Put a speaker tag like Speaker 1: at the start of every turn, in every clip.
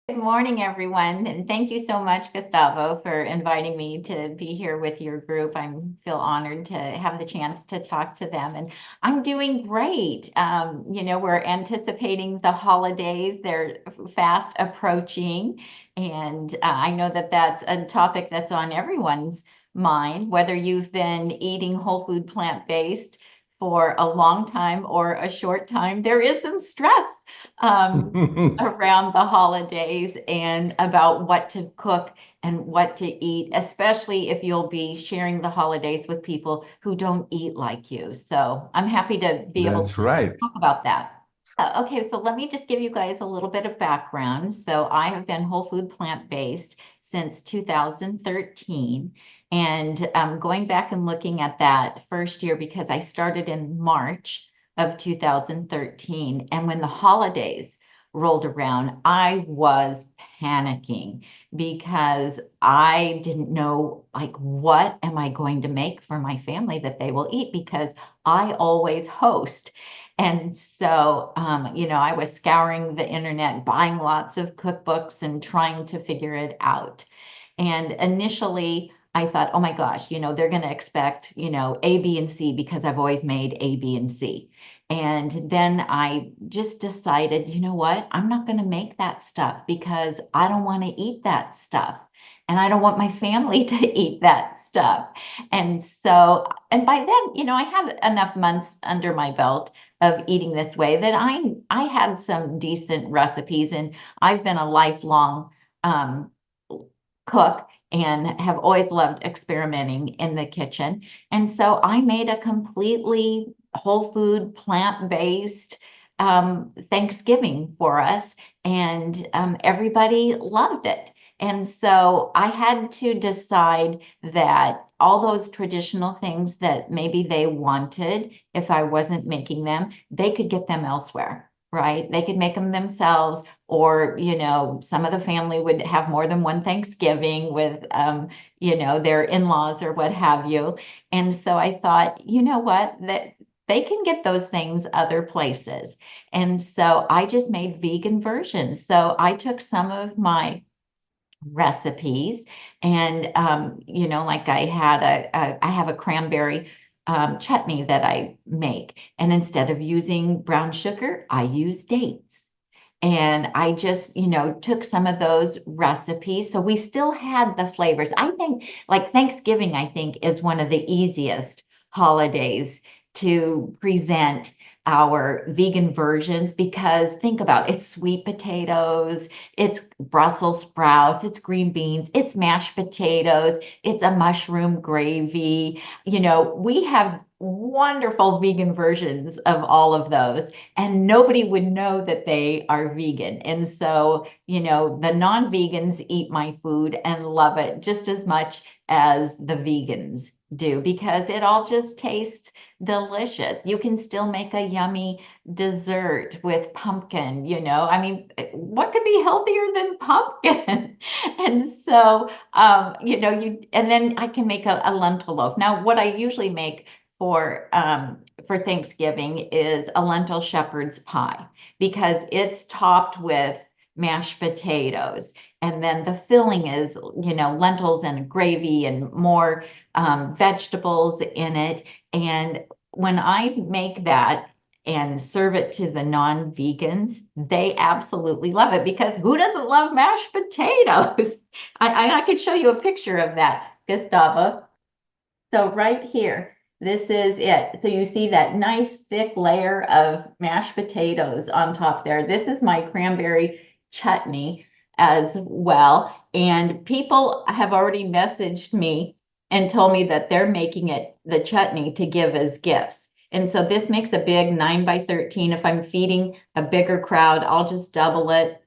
Speaker 1: Good morning, everyone, and thank you so much, Gustavo, for inviting me to be here with your group. I feel honored to have the chance to talk to them, and I'm doing great. We're anticipating the holidays; they're fast approaching, and I know that that's a topic that's on everyone's mind, whether you've been eating whole food plant-based for a long time or a short time. There is some stress. Um, Around the holidays and about what to cook and what to eat, especially if you'll be sharing the holidays with people who don't eat like you. So I'm happy to be able
Speaker 2: That's
Speaker 1: to
Speaker 2: right.
Speaker 1: talk about that. Okay, so let me just give you guys a little bit of background. So I have been whole food plant-based since 2013. And going back and looking at that first year, because I started in March of 2013. And when the holidays rolled around, I was panicking because I didn't know, like, what am I going to make for my family that they will eat, because I always host. And so, I was scouring the internet, buying lots of cookbooks and trying to figure it out. And initially, I thought, oh my gosh, they're going to expect, A, B, and C because I've always made A, B, and C. And then I just decided, you know what? I'm not going to make that stuff because I don't want to eat that stuff. And I don't want my family to eat that stuff. And so, and by then, I had enough months under my belt of eating this way that I had some decent recipes, and I've been a lifelong um, cook and have always loved experimenting in the kitchen. And so I made a completely whole food, plant-based Thanksgiving for us, and everybody loved it. And so I had to decide that all those traditional things that maybe they wanted, if I wasn't making them, they could get them elsewhere, right? They could make them themselves, or some of the family would have more than one Thanksgiving with their in-laws or what have you. And so I thought, you know what, that they can get those things other places. And so I just made vegan versions. So I took some of my recipes, and like I have a cranberry chutney that I make, and instead of using brown sugar, I use dates. And I just, took some of those recipes. So we still had the flavors. I think, like, Thanksgiving, I think, is one of the easiest holidays to present our vegan versions, because think about it, it's sweet potatoes, it's Brussels sprouts, it's green beans, it's mashed potatoes, it's a mushroom gravy. We have wonderful vegan versions of all of those, and nobody would know that they are vegan. And so, the non-vegans eat my food and love it just as much as the vegans do, because it all just tastes delicious. You can still make a yummy dessert with pumpkin, I mean, what could be healthier than pumpkin? And so, and then I can make a lentil loaf. Now, what I usually make for Thanksgiving is a lentil shepherd's pie, because it's topped with mashed potatoes. And then the filling is, lentils and gravy and more vegetables in it. And when I make that and serve it to the non-vegans, they absolutely love it, because who doesn't love mashed potatoes? I could show you a picture of that, Gustavo. So right here, this is it. So you see that nice thick layer of mashed potatoes on top there. This is my cranberry chutney as well. And people have already messaged me and told me that they're making it the chutney to give as gifts. And so this makes a big 9 by 13. If I'm feeding a bigger crowd, I'll just double it.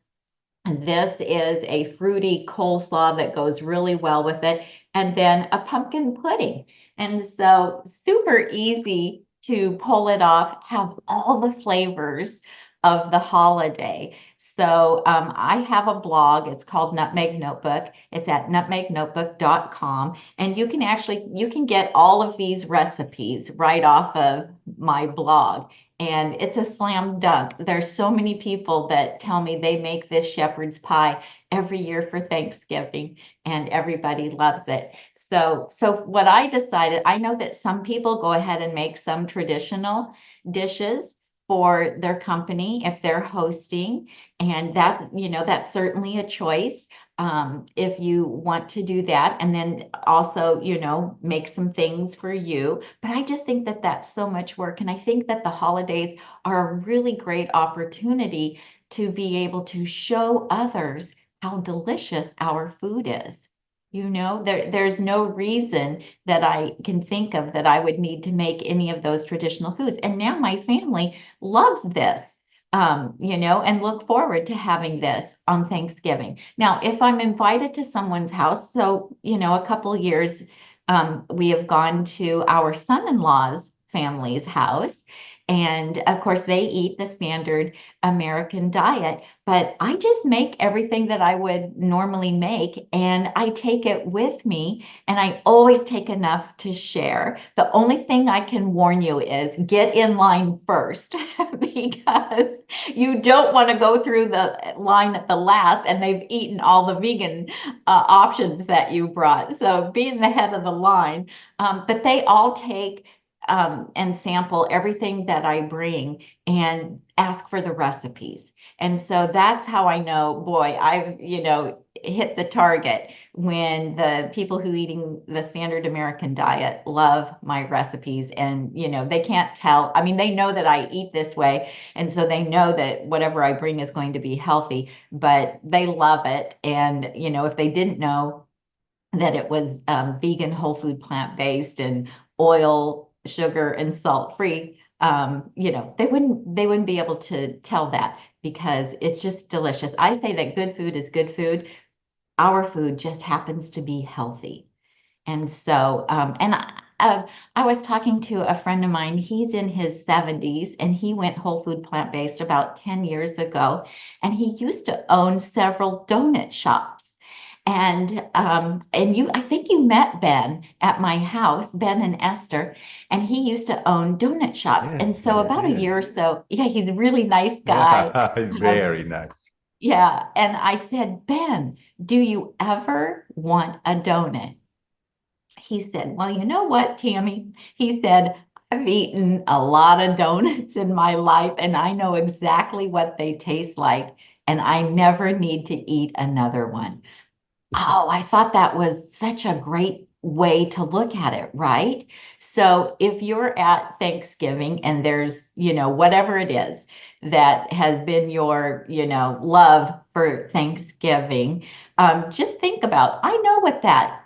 Speaker 1: And this is a fruity coleslaw that goes really well with it. And then a pumpkin pudding. And so super easy to pull it off, have all the flavors of the holiday. So I have a blog. It's called Nutmeg Notebook. It's at nutmegnotebook.com. And you can get all of these recipes right off of my blog. and it's a slam dunk. There's so many people that tell me they make this shepherd's pie every year for Thanksgiving, and everybody loves it. So what I decided, I know that some people go ahead and make some traditional dishes for their company if they're hosting, and that, that's certainly a choice. If you want to do that, and then also, make some things for you. But I just think that that's so much work. And I think that the holidays are a really great opportunity to be able to show others how delicious our food is. There's no reason that I can think of that I would need to make any of those traditional foods. And now my family loves this, and look forward to having this on Thanksgiving. Now, if I'm invited to someone's house, so, a couple years, we have gone to our son-in-law's family's house. And of course, they eat the standard American diet, but I just make everything that I would normally make and I take it with me, and I always take enough to share. The only thing I can warn you is get in line first because you don't want to go through the line at the last and they've eaten all the vegan options that you brought. So be in the head of the line. But they all take and sample everything that I bring and ask for the recipes. And so that's how I know, boy, I've, hit the target when the people who eating the standard American diet love my recipes. And, they can't tell. I mean, they know that I eat this way. And so they know that whatever I bring is going to be healthy, but they love it. And, if they didn't know that it was vegan, whole food, plant-based, and oil, sugar, and salt-free, they wouldn't be able to tell that because it's just delicious. I say that good food is good food. Our food just happens to be healthy. And so, I was talking to a friend of mine. He's in his 70s and he went whole food plant-based about 10 years ago. And he used to own several donut shops. And I think you met Ben at my house, Ben and Esther, and he used to own donut shops. And
Speaker 2: Yes,
Speaker 1: so
Speaker 2: I
Speaker 1: about a
Speaker 2: did.
Speaker 1: year or so, yeah, he's a really nice guy.
Speaker 2: Yeah,
Speaker 1: Um,
Speaker 2: very nice.
Speaker 1: yeah, and I said, Ben, do you ever want a donut? He said, well, you know what, Tammy? He said, I've eaten a lot of donuts in my life and I know exactly what they taste like, and I never need to eat another one. Oh, I thought that was such a great way to look at it, right? So if you're at Thanksgiving and there's, whatever it is that has been your, love for Thanksgiving, just think about, I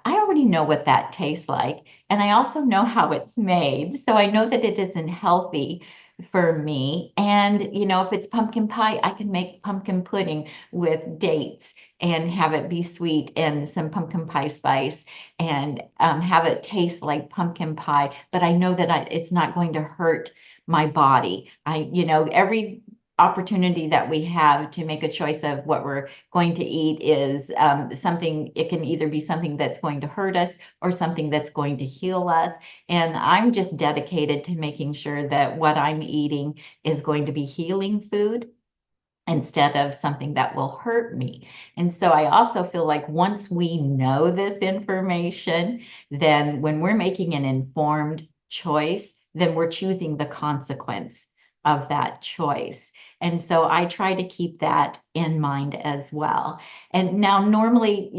Speaker 1: already know what that tastes like. And I also know how it's made. So I know that it isn't healthy for me. And, if it's pumpkin pie, I can make pumpkin pudding with dates and have it be sweet and some pumpkin pie spice and have it taste like pumpkin pie. But I know that it's not going to hurt my body. Every opportunity that we have to make a choice of what we're going to eat is something, it can either be something that's going to hurt us or something that's going to heal us. And I'm just dedicated to making sure that what I'm eating is going to be healing food instead of something that will hurt me. And so I also feel like once we know this information, then when we're making an informed choice, then we're choosing the consequence of that choice. And so I try to keep that in mind as well. And now, normally,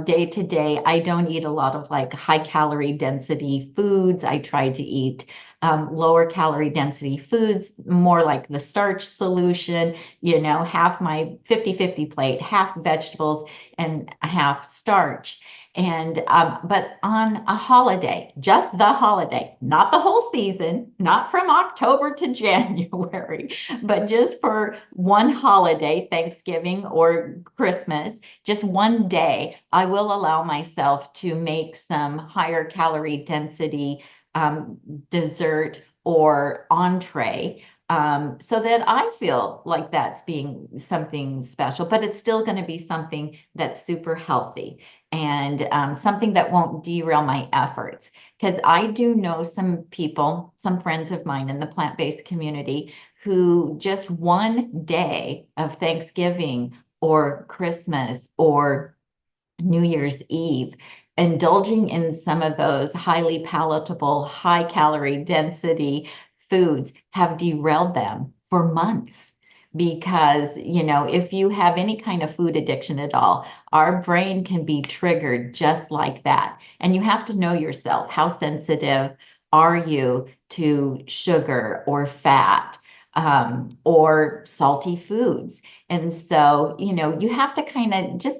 Speaker 1: day to day, I don't eat a lot of like high calorie density foods. I try to eat lower calorie density foods, more like the starch solution, half my 50-50 plate, half vegetables and half starch. And but on a holiday, just the holiday, not the whole season, not from October to January, but just for one holiday, Thanksgiving or Christmas, just one day, I will allow myself to make some higher calorie density dessert or entree. so that I feel like that's being something special, but it's still going to be something that's super healthy and something that won't derail my efforts. Because I do know some people, some friends of mine in the plant-based community who just one day of Thanksgiving or Christmas or New Year's Eve, indulging in some of those highly palatable, high calorie density foods have derailed them for months. Because, if you have any kind of food addiction at all, our brain can be triggered just like that. And you have to know yourself. How sensitive are you to sugar or fat? Or salty foods. And so, you have to kind of just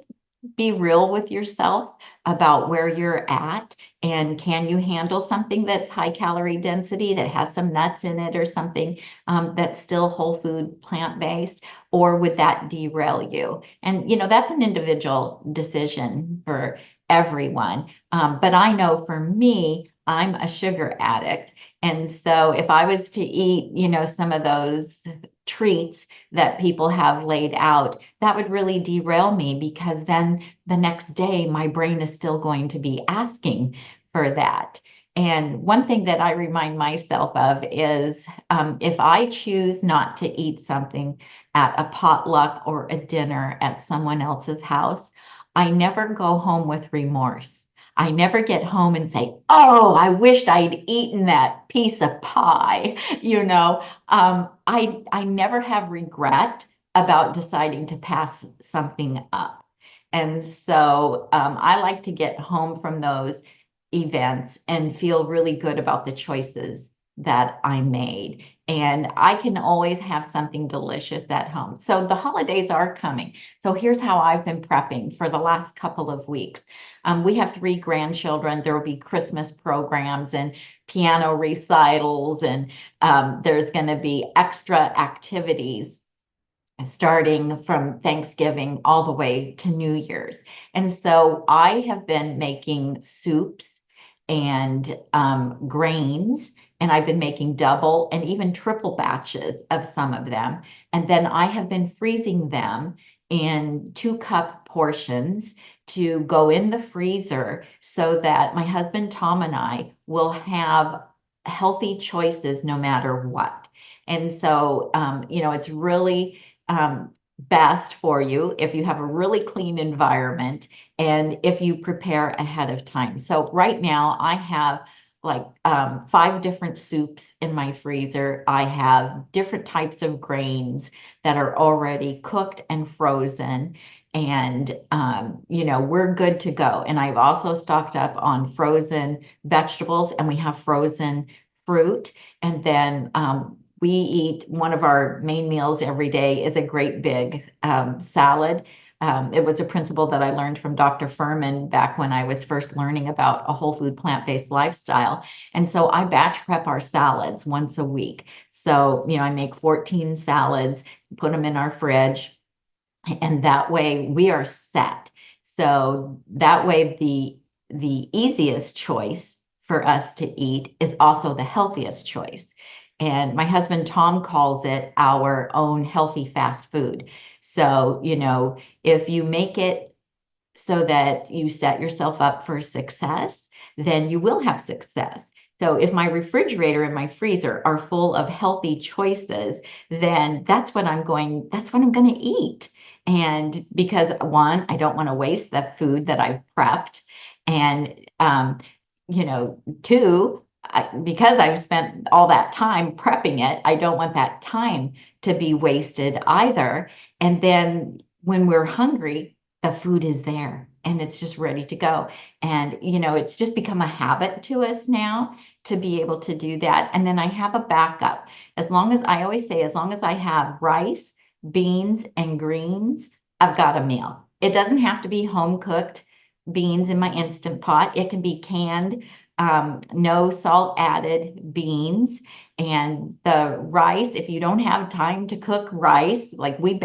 Speaker 1: be real with yourself about where you're at and can you handle something that's high calorie density that has some nuts in it or something that's still whole food plant based, or would that derail you? And that's an individual decision for everyone. But I know for me, I'm a sugar addict, and so if I was to eat some of those treats that people have laid out, that would really derail me, because then the next day my brain is still going to be asking for that. And one thing that I remind myself of is if I choose not to eat something at a potluck or a dinner at someone else's house, I never go home with remorse. I never get home and say, "Oh, I wished I'd eaten that piece of pie." I never have regret about deciding to pass something up. And so I like to get home from those events and feel really good about the choices that I made. And I can always have something delicious at home. So the holidays are coming. So here's how I've been prepping for the last couple of weeks. We have three grandchildren. There will be Christmas programs and piano recitals, and there's going to be extra activities starting from Thanksgiving all the way to New Year's. And so I have been making soups and grains, and I've been making double and even triple batches of some of them. And then I have been freezing them in 2-cup portions to go in the freezer so that my husband Tom and I will have healthy choices no matter what. And so, it's really best for you if you have a really clean environment and if you prepare ahead of time. So right now I have like 5 different soups in my freezer. I have different types of grains that are already cooked and frozen. And, we're good to go. And I've also stocked up on frozen vegetables, and we have frozen fruit. And then we eat, one of our main meals every day is a great big salad. It was a principle that I learned from Dr. Furman back when I was first learning about a whole food plant-based lifestyle. And so I batch prep our salads once a week. So, I make 14 salads, put them in our fridge, and that way we are set. So that way the easiest choice for us to eat is also the healthiest choice. And my husband Tom calls it our own healthy fast food. So, if you make it so that you set yourself up for success, then you will have success. So if my refrigerator and my freezer are full of healthy choices, then that's what I'm going to eat. And because one, I don't want to waste the food that I've prepped. And, two, because I've spent all that time prepping it, I don't want that time to be wasted either. And then when we're hungry, the food is there and it's just ready to go. And, it's just become a habit to us now to be able to do that. And then I have a backup. As long as I always say, as long as I have rice, beans, and greens, I've got a meal. It doesn't have to be home cooked beans in my Instant Pot. It can be canned, no salt added beans. And the rice, if you don't have time to cook rice, like we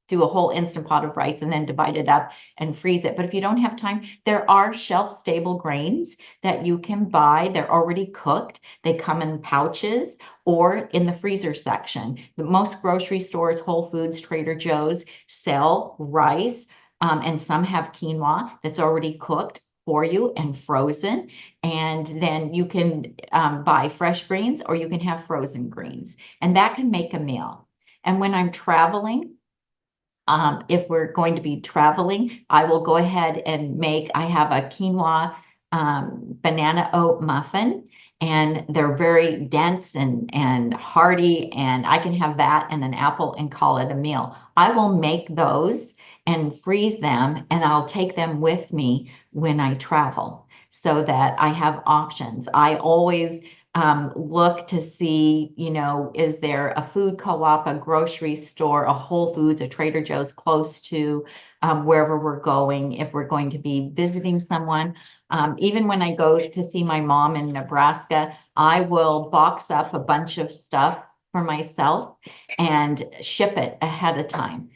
Speaker 1: do a whole Instant Pot of rice and then divide it up and freeze it. But if you don't have time, there are shelf-stable grains that you can buy. They're already cooked. They come in pouches or in the freezer section. Most grocery stores, Whole Foods, Trader Joe's, sell rice, and some have quinoa that's already cooked for you and frozen. And then you can buy fresh greens or you can have frozen greens, and that can make a meal. And when I'm traveling, if we're going to be traveling, I will go ahead and I have a quinoa banana oat muffin, and they're very dense and hearty, and I can have that and an apple and call it a meal. I will make those and freeze them, and I'll take them with me when I travel so that I have options. I always look to see, is there a food co-op, a grocery store, a Whole Foods, a Trader Joe's close to wherever we're going, if we're going to be visiting someone. Even when I go to see my mom in Nebraska, I will box up a bunch of stuff for myself and ship it ahead of time,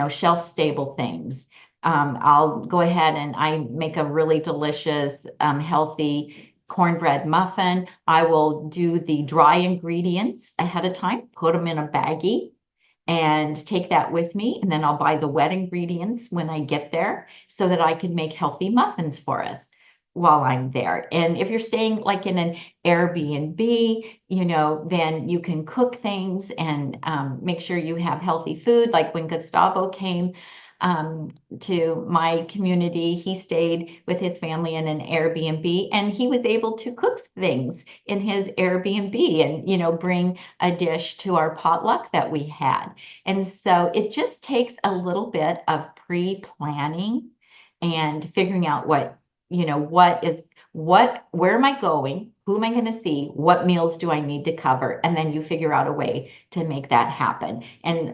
Speaker 1: shelf stable things. I'll go ahead and I make a really delicious, healthy cornbread muffin. I will do the dry ingredients ahead of time, put them in a baggie and take that with me. And then I'll buy the wet ingredients when I get there so that I can make healthy muffins for us while I'm there. And if you're staying like in an Airbnb, then you can cook things and make sure you have healthy food. Like when Gustavo came to my community, he stayed with his family in an Airbnb, and he was able to cook things in his Airbnb and, bring a dish to our potluck that we had. And so it just takes a little bit of pre-planning and figuring out where am I going? Who am I going to see? What meals do I need to cover? And then you figure out a way to make that happen. And,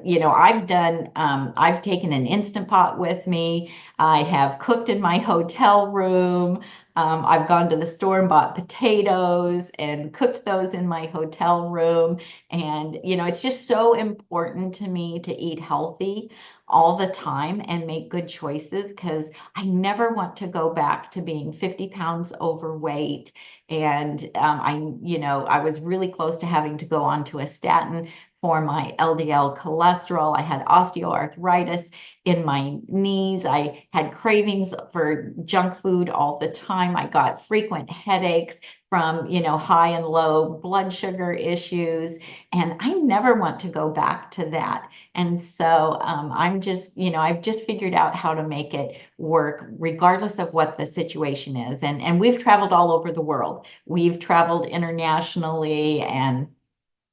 Speaker 1: I've taken an Instant Pot with me. I have cooked in my hotel room. I've gone to the store and bought potatoes and cooked those in my hotel room. And, it's just so important to me to eat healthy all the time and make good choices, because I never want to go back to being 50 pounds overweight. And I was really close to having to go onto a statin for my LDL cholesterol. I had osteoarthritis in my knees. I had cravings for junk food all the time. I got frequent headaches from, high and low blood sugar issues. And I never want to go back to that. And so I've just figured out how to make it work regardless of what the situation is. And we've traveled all over the world. We've traveled internationally, and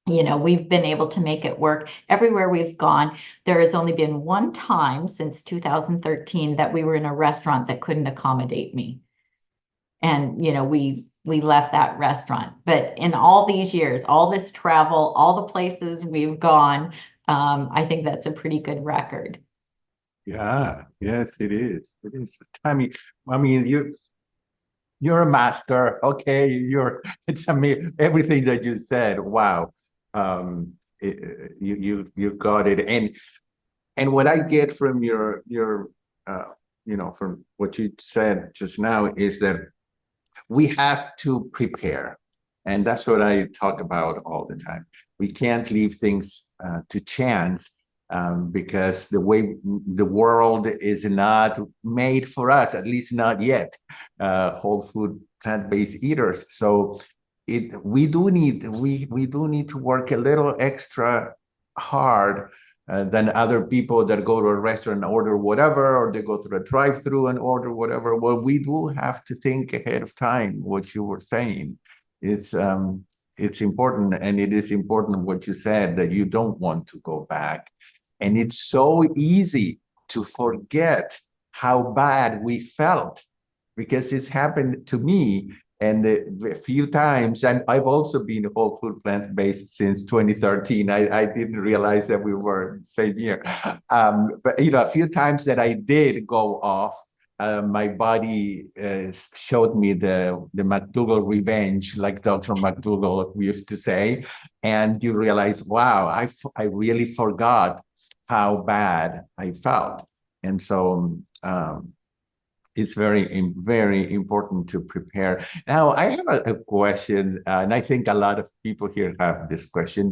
Speaker 1: we've been able to make it work everywhere we've gone. There has only been one time since 2013 that we were in a restaurant that couldn't accommodate me. And, we left that restaurant. But in all these years, all this travel, all the places we've gone, I think that's a pretty good record.
Speaker 2: Yeah, yes, it is. It is. I mean, you're a master. Okay, it's everything that you said. Wow. You got it. And what I get from your from what you said just now is that we have to prepare. And that's what I talk about all the time. We can't leave things to chance, because the way the world is not made for us, at least not yet, whole food, plant-based eaters. So we do need to work a little extra hard than other people that go to a restaurant and order whatever, or they go through a drive-through and order whatever. Well, we do have to think ahead of time. What you were saying, it's important, and it is important what you said, that you don't want to go back. And it's so easy to forget how bad we felt, because it's happened to me. And a few times, and I've also been whole food plant-based since 2013. I didn't realize that we were the same year. But a few times that I did go off, my body showed me the McDougall revenge, like Dr. McDougall used to say. And you realize, wow, I really forgot how bad I felt. And so it's very important to prepare. Now, I have a question, and I think a lot of people here have this question.